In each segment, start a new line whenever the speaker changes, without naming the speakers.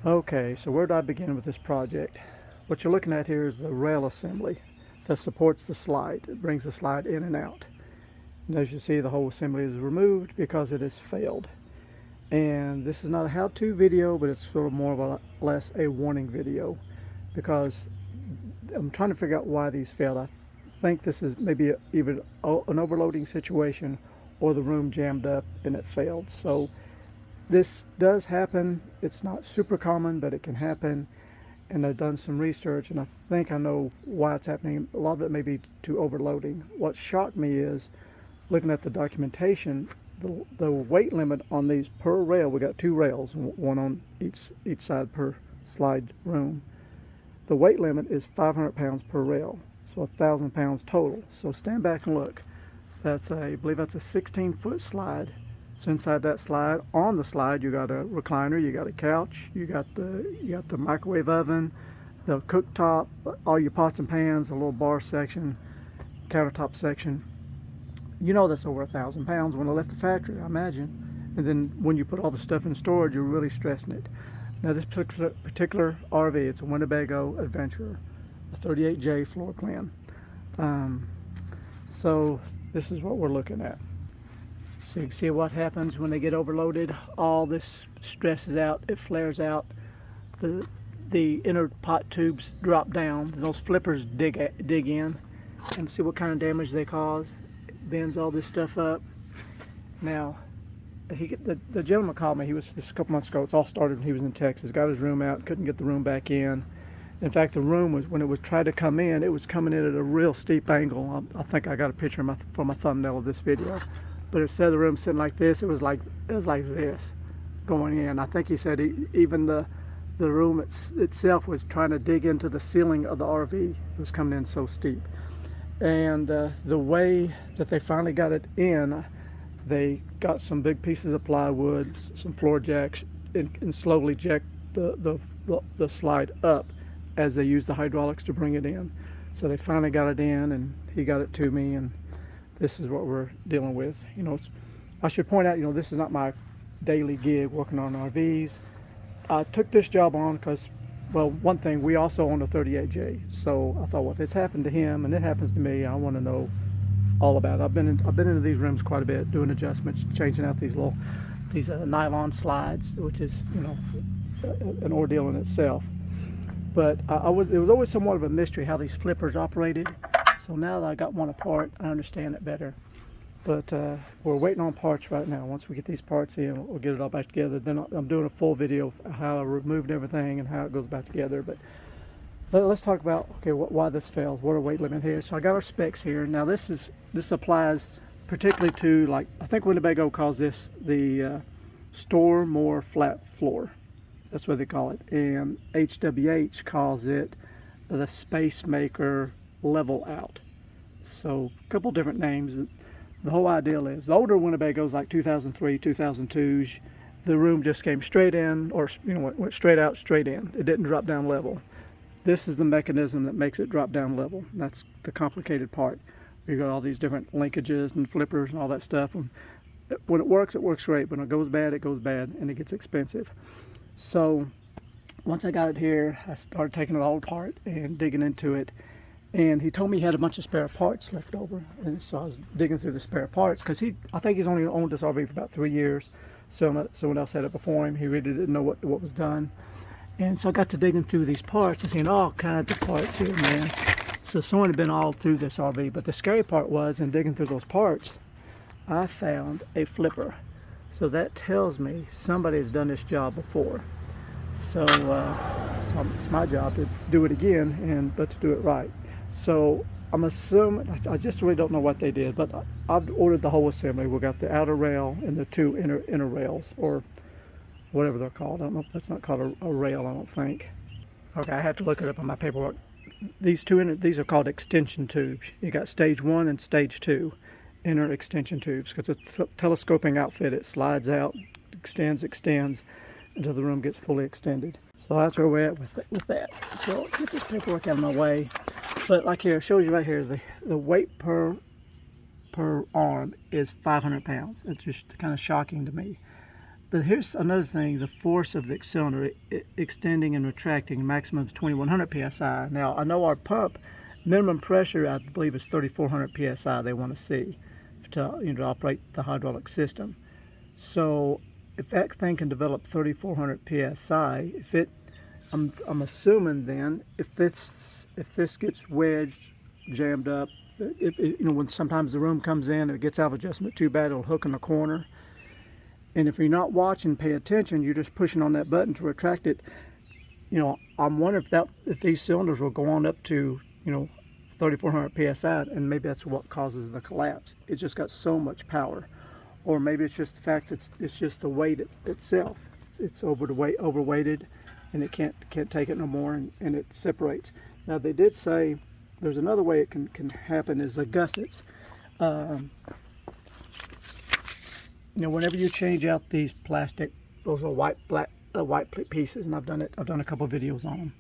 Okay, so where do I begin with this project? What you're looking at here is the rail assembly that supports the slide. It brings the slide in and out. And as you see, the whole assembly is removed because it has failed. And this is not a how-to video, but it's sort of more of a less a warning video, because I'm trying to figure out why these failed. I think this is maybe either an overloading situation or the room jammed up and it failed. So this does happen. It's not super common, but it can happen. And I've done some research, and I think I know why it's happening. A lot of it may be to overloading. What shocked me is looking at the documentation, the weight limit on these per rail. We got two rails, one on each side per slide room. The weight limit is 500 pounds per rail, so 1,000 pounds total. So stand back and look. I believe that's a 16-foot slide. So inside that slide, on the slide, you got a recliner, you got a couch, you got the microwave oven, the cooktop, all your pots and pans, a little bar section, countertop section. You know that's over 1,000 pounds when I left the factory, I imagine. And then when you put all the stuff in storage, you're really stressing it. Now this particular RV, it's a Winnebago Adventurer, a 38J floor plan. So this is what we're looking at. So you can see what happens when they get overloaded. All this stresses out, it flares out. The inner pot tubes drop down. Those flippers dig in and see what kind of damage they cause. It bends all this stuff up. Now, the gentleman called me. He was just a couple months ago. It's all started when he was in Texas. Got his room out, couldn't get the room back in. In fact, the room was, when it was tried to come in, it was coming in at a real steep angle. I think I got a picture for my thumbnail of this video. But instead of the room sitting like this, it was like this going in. I think he said even the room itself was trying to dig into the ceiling of the RV. It was coming in so steep. And the way that they finally got it in, they got some big pieces of plywood, some floor jacks, and slowly jacked the slide up as they used the hydraulics to bring it in. So they finally got it in, and he got it to me, and this is what we're dealing with. You know, I should point out, you know, this is not my daily gig working on RVs. I took this job on because, well, one thing, we also own a 38J. So I thought, well, if it's happened to him and it happens to me, I want to know all about it. I've been into these rooms quite a bit, doing adjustments, changing out these nylon slides, which is, you know, an ordeal in itself. But it was always somewhat of a mystery how these flippers operated. So now that I got one apart, I understand it better. But we're waiting on parts right now. Once we get these parts in, we'll get it all back together. Then I'm doing a full video of how I removed everything and how it goes back together. But let's talk about, okay, why this fails. What are weight limit here? So I got our specs here. Now this applies particularly to, like, I think Winnebago calls this the store more flat floor. That's what they call it. And HWH calls it the SpaceMaker level out. So a couple different names. The whole ideal is the older Winnebagos, like 2003, 2002s, the room just came straight in, or, you know, went straight out, straight in. It didn't drop down level. This is the mechanism that makes it drop down level. That's the complicated part. You got all these different linkages and flippers and all that stuff. And when it works great. When it goes bad, and it gets expensive. So once I got it here, I started taking it all apart and digging into it. And he told me he had a bunch of spare parts left over. And so I was digging through the spare parts, because I think he's only owned this RV for about 3 years. Someone else had it before him. He really didn't know what was done. And so I got to digging through these parts and seeing all kinds of parts here, man. So someone had been all through this RV. But the scary part was, in digging through those parts, I found a flipper. So that tells me somebody has done this job before. So it's my job to do it again, but to do it right. So I'm assuming, I just really don't know what they did, but I've ordered the whole assembly. We got the outer rail and the two inner rails, or whatever they're called. I don't know if that's not called a rail, I don't think. Okay, I have to look it up on my paperwork. These are called extension tubes. You got stage 1 and stage 2 inner extension tubes, because it's a telescoping outfit. It slides out, extends until the room gets fully extended. So that's where we're at with that. So I'll get this paperwork out of my way. But like here, it shows you right here, the weight per arm is 500 pounds. It's just kind of shocking to me. But here's another thing, the force of the cylinder extending and retracting, maximum is 2100 psi. Now I know our pump minimum pressure, I believe, is 3400 psi they want to see to, to operate the hydraulic system. So if that thing can develop 3400 psi, I'm assuming then if this gets wedged, jammed up, when sometimes the room comes in and it gets out of adjustment too bad, it'll hook in the corner. And if you're not watching, pay attention, you're just pushing on that button to retract it. I'm wondering if these cylinders will go on up to 3400 psi, and maybe that's what causes the collapse. It just got so much power, or maybe it's just the fact that it's just the weight itself. It's overweighted, and it can't take it no more, and it separates. Now they did say there's another way it can happen is the gussets. Whenever you change out these plastic, those are white pieces, and I've done a couple of videos on them.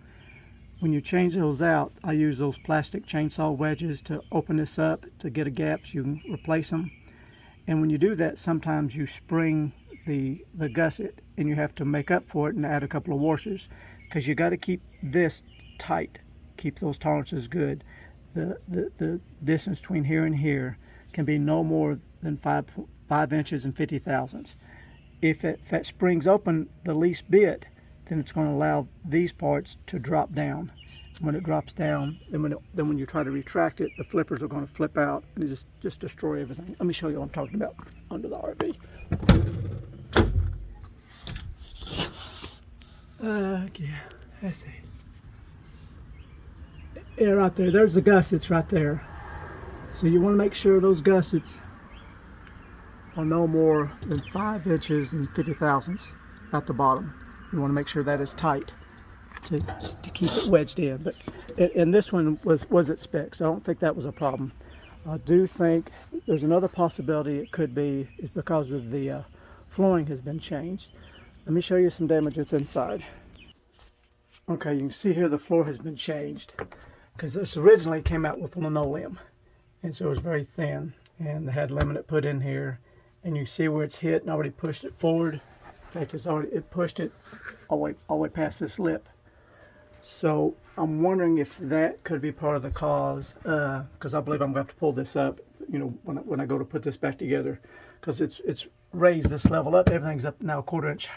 When you change those out, I use those plastic chainsaw wedges to open this up to get a gap so you can replace them. And when you do that, sometimes you spring the gusset, and you have to make up for it and add a couple of washers, because you got to keep this tight, keep those tolerances good. The distance between here and here can be no more than 5 inches and 50 thousandths. If that springs open the least bit, then it's going to allow these parts to drop down. When it drops down, then when you try to retract it, the flippers are going to flip out and just destroy everything. Let me show you what I'm talking about under the RV. Okay, let's see. Yeah, right there. There's the gussets right there. So you want to make sure those gussets are no more than 5 inches and 50 thousandths at the bottom. You want to make sure that is tight to keep it wedged in. But and this one was at spec, so I don't think that was a problem. I do think there's another possibility it could be is because of the flooring has been changed. Let me show you some damage that's inside. Okay, you can see here the floor has been changed, because this originally came out with linoleum, and so it was very thin, and they had laminate put in here, and you see where it's hit and already pushed it forward. In fact, it pushed it all the way past this lip. So I'm wondering if that could be part of the cause, because I believe I'm going to have to pull this up, when I go to put this back together, because it's raised this level up. Everything's up now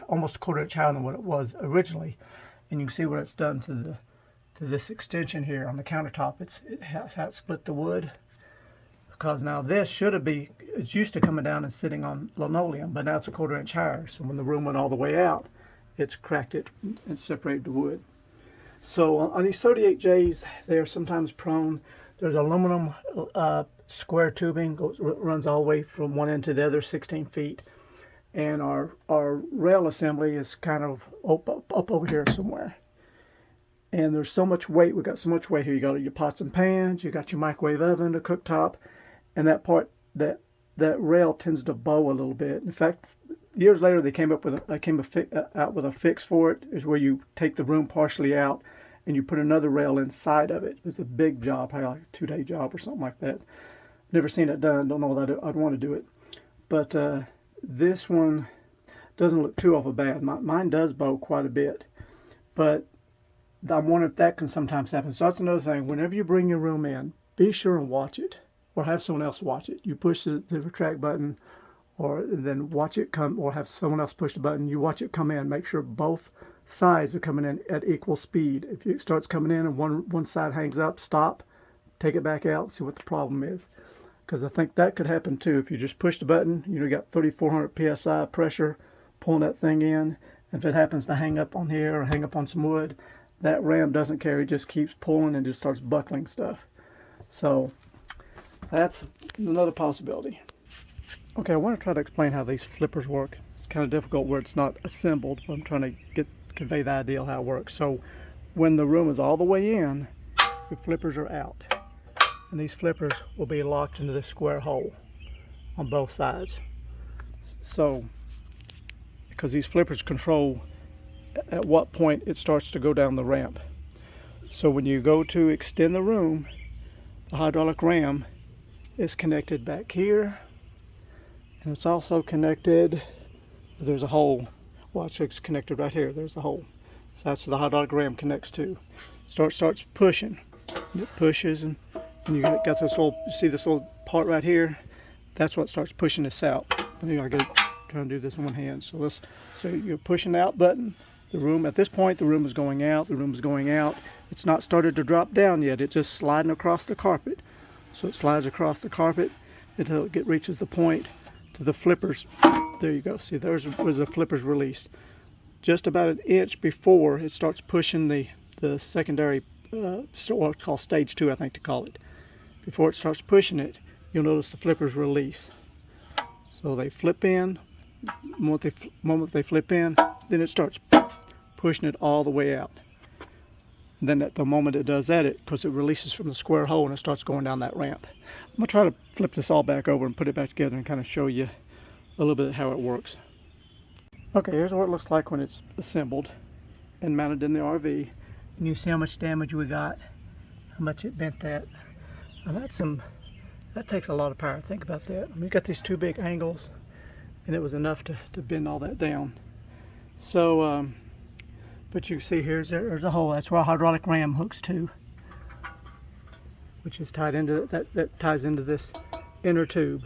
almost a quarter inch higher than what it was originally, and you can see what it's done to this extension here on the countertop. It has how it split the wood. Because now this it's used to coming down and sitting on linoleum, but now it's a quarter inch higher. So when the room went all the way out, it's cracked it and separated the wood. So on these 38Js, they're sometimes prone. There's aluminum square tubing, runs all the way from one end to the other, 16 feet. And our rail assembly is kind of up over here somewhere. And there's so much weight. We've got so much weight here. You got your pots and pans, you got your microwave oven, the cooktop. And that part, that rail tends to bow a little bit. In fact, years later they came out with a fix for it. Is where you take the room partially out and you put another rail inside of it. It's a big job, probably like a 2-day job or something like that. Never seen it done. Don't know that I'd want to do it. But this one doesn't look too awful bad. Mine does bow quite a bit, but I'm wondering if that can sometimes happen. So that's another thing. Whenever you bring your room in, be sure and watch it, or have someone else watch it. You push the retract button, or then watch it come, or have someone else push the button. You watch it come in. Make sure both sides are coming in at equal speed. If it starts coming in and one side hangs up, stop, take it back out, see what the problem is. Because I think that could happen too. If you just push the button, you got 3,400 psi pressure pulling that thing in. If it happens to hang up on here or hang up on some wood, that ram doesn't care. It just keeps pulling and just starts buckling stuff. So that's another possibility. Okay, I want to try to explain how these flippers work. It's kind of difficult where it's not assembled, but I'm trying to convey the idea of how it works. So when the room is all the way in, your flippers are out. And these flippers will be locked into this square hole on both sides. So, because these flippers control at what point it starts to go down the ramp. So when you go to extend the room, the hydraulic ram is connected back here, and it's also connected There's a hole. Watch, it's connected right here. There's a hole. So that's where the hydraulic ram connects to. Starts pushing. It pushes, and you got this little, you see this little part right here? That's what starts pushing this out. I think I got to try and do this in one hand. So you're pushing the out button. The room, at this point, the room is going out. The room is going out. It's not started to drop down yet. It's just sliding across the carpet. So it slides across the carpet until it reaches the point to the flippers. There you go. See, there's where the flippers released. Just about an inch before it starts pushing the secondary, what's called stage 2, I think to call it. Before it starts pushing it, you'll notice the flippers release. So they flip in. The moment they flip in, then it starts pushing it all the way out. And then at the moment it does that, because it releases from the square hole and it starts going down that ramp. I'm going to try to flip this all back over and put it back together and kind of show you a little bit of how it works. Okay, here's what it looks like when it's assembled and mounted in the RV. And you see how much damage we got, how much it bent that. And that takes a lot of power. Think about that. I mean, you got these two big angles, and it was enough to bend all that down. So, but you can see here, there's a hole. That's where a hydraulic ram hooks to, which is tied into, that ties into this inner tube.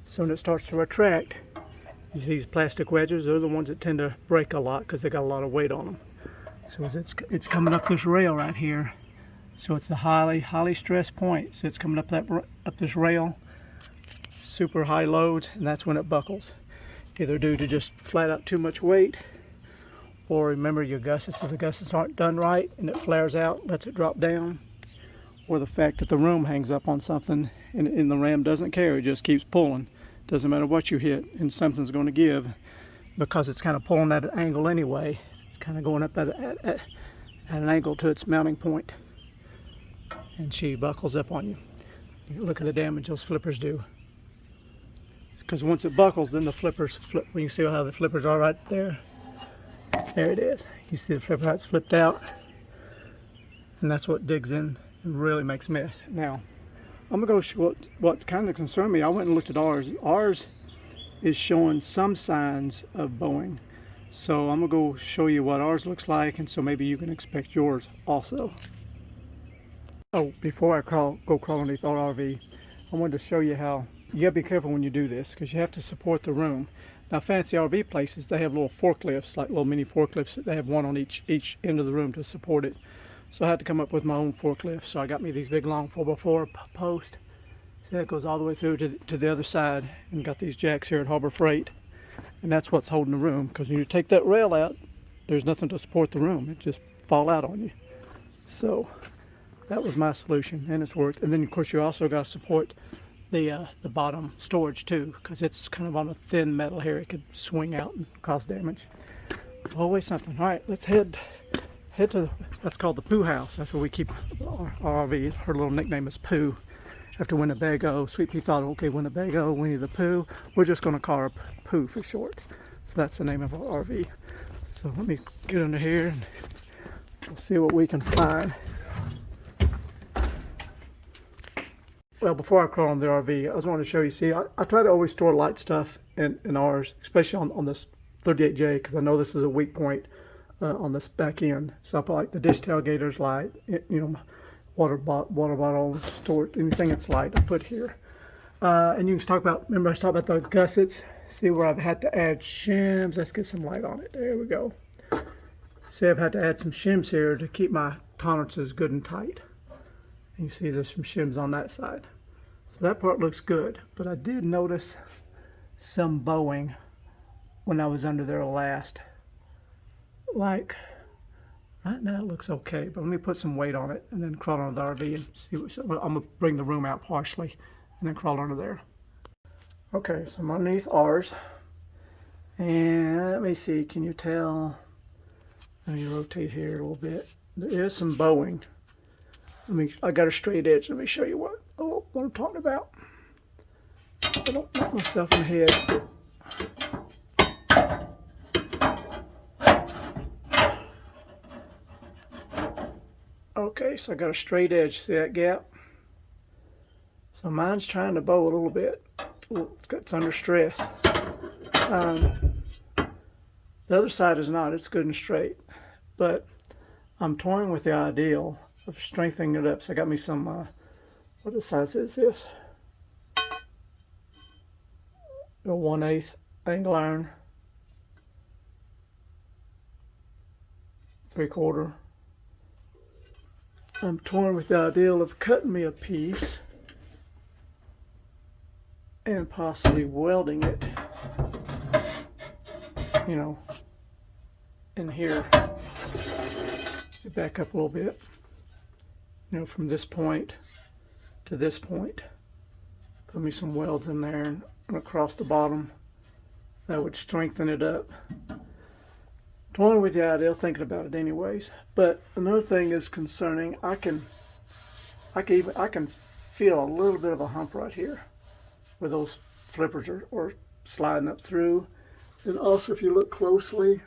So when it starts to retract, you see these plastic wedges, they're the ones that tend to break a lot because they got a lot of weight on them. So as it's coming up this rail right here, so it's a highly stressed point. So it's coming up this rail, super high loads, and that's when it buckles. Either due to just flat out too much weight, or remember your gussets, if the gussets aren't done right and it flares out, lets it drop down, or the fact that the room hangs up on something and the ram doesn't care, it just keeps pulling. Doesn't matter what you hit, and something's going to give because it's kind of pulling at an angle anyway. It's kind of going up at an angle to its mounting point, and she buckles up on you. Look at the damage those flippers do. Because once it buckles, then the flippers flip. Well, you see how the flippers are right there. There it is. You see the flipper how it's flipped out, and that's what digs in and really makes a mess. Now, I'm gonna go show what kind of concerned me. I went and looked at ours. Ours is showing some signs of bowing, so I'm gonna go show you what ours looks like, and so maybe you can expect yours also. Oh, before I go crawl underneath our RV, I wanted to show you how you gotta be careful when you do this, because you have to support the room. Now, fancy RV places, they have little forklifts, like little mini forklifts. They have one on each end of the room to support it. So I had to come up with my own forklift. So I got me these big long 4x4 posts. See, that goes all the way through to the other side, and got these jacks here at Harbor Freight. And that's what's holding the room, because when you take that rail out, there's nothing to support the room. It just fall out on you. So that was my solution, and it's worked. And then of course you also got to support the bottom storage too, because it's kind of on a thin metal here. It could swing out and cause damage. It's always something. All right, let's head to that's called the Pooh House. That's where we keep our RV. Her little nickname is Pooh, after Winnebago. Sweet Pea thought, okay, Winnebago, Winnie the Pooh. We're just going to call her Pooh for short. So that's the name of our RV. So let me get under here and we'll see what we can find. Well, before I crawl on the RV, I just wanted to show you, see, I try to always store light stuff in ours, especially on this 38J, because I know this is a weak point on this back end. So I put like the dish tailgater's light, you know, water bottle, store, anything that's light I put here. And you can talk about, remember I was talking about the gussets? See where I've had to add shims. Let's get some light on it. There we go. See, I've had to add some shims here to keep my tolerances good and tight. You see there's some shims on that side. So that part looks good, but I did notice some bowing when I was under there last. Like, right now it looks okay, but let me put some weight on it and then crawl under the RV and see what, I'm gonna bring the room out partially and then crawl under there. Okay, so I'm underneath ours, and let me see, can you tell? Let me rotate here a little bit. There is some bowing. I got a straight edge. Let me show you what I'm talking about. I don't knock myself in the head. Okay, so I got a straight edge. See that gap? So mine's trying to bow a little bit. It's under stress. The other side is not. It's good and straight. But I'm toying with the ideal of strengthening it up. So I got me some, what size is this? A 1/8 angle iron. 3/4. I'm toying with the ideal of cutting me a piece and possibly welding it, you know, in here. Back up a little bit, you know, from this point to this point. Put me some welds in there and across the bottom. That would strengthen it up. Toying with the idea, thinking about it anyways. But another thing is concerning. I can feel a little bit of a hump right here, where those flippers are sliding up through. And also, if you look closely,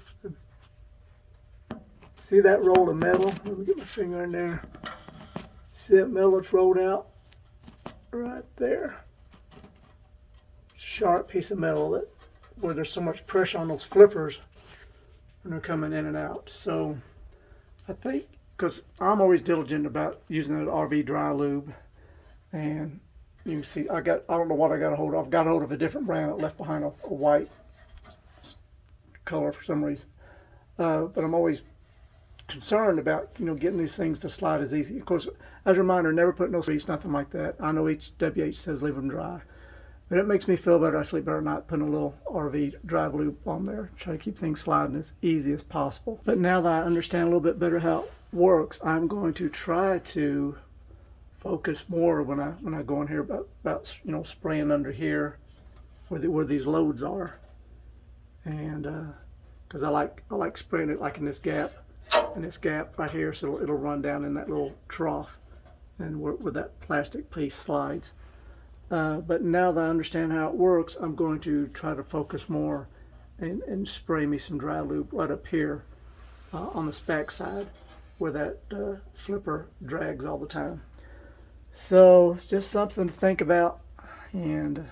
see that roll of metal? Let me get my finger in there. See that metal that's rolled out right there? Sharp piece of metal that where there's so much pressure on those flippers when they're coming in and out. So I think, because I'm always diligent about using an RV dry lube, and you can see I don't know what I got a hold of. I've got a hold of a different brand that left behind a white color for some reason. But I'm always concerned about, you know, getting these things to slide as easy. Of course, as a reminder, never put no grease, nothing like that. I know HWH says leave them dry, but it makes me feel better. I sleep better not putting a little RV dry lube on there. Try to keep things sliding as easy as possible. But now that I understand a little bit better how it works, I'm going to try to focus more when I go in here about you know, spraying under here where these loads are, and because I like spraying it like in this gap right here, so it'll run down in that little trough and where that plastic piece slides. But now that I understand how it works, I'm going to try to focus more and spray me some dry lube right up here on the back side where that flipper drags all the time. So it's just something to think about. And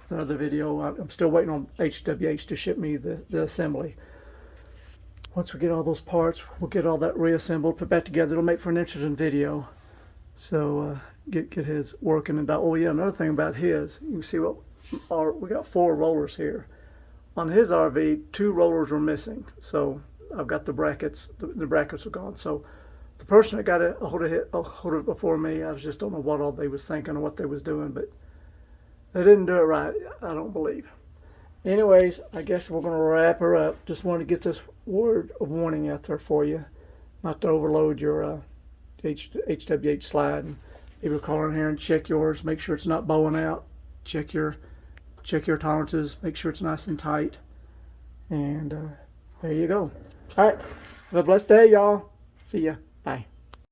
another video, I'm still waiting on HWH to ship me the assembly. Once we get all those parts, we'll get all that reassembled, put back together. It'll make for an interesting video. So get his working. And oh yeah, another thing about his, you can see we got 4 rollers here. On his RV, 2 rollers were missing. So I've got the brackets. The brackets are gone. So the person that got a hold of it before me, I just don't know what all they was thinking or what they was doing, but they didn't do it right, I don't believe. Anyways, I guess we're going to wrap her up. Just wanted to get this word of warning out there for you, not to overload your HWH slide. And maybe call in here and check yours. Make sure it's not bowing out. Check your tolerances. Make sure it's nice and tight. And there you go. All right. Have a blessed day, y'all. See ya. Bye.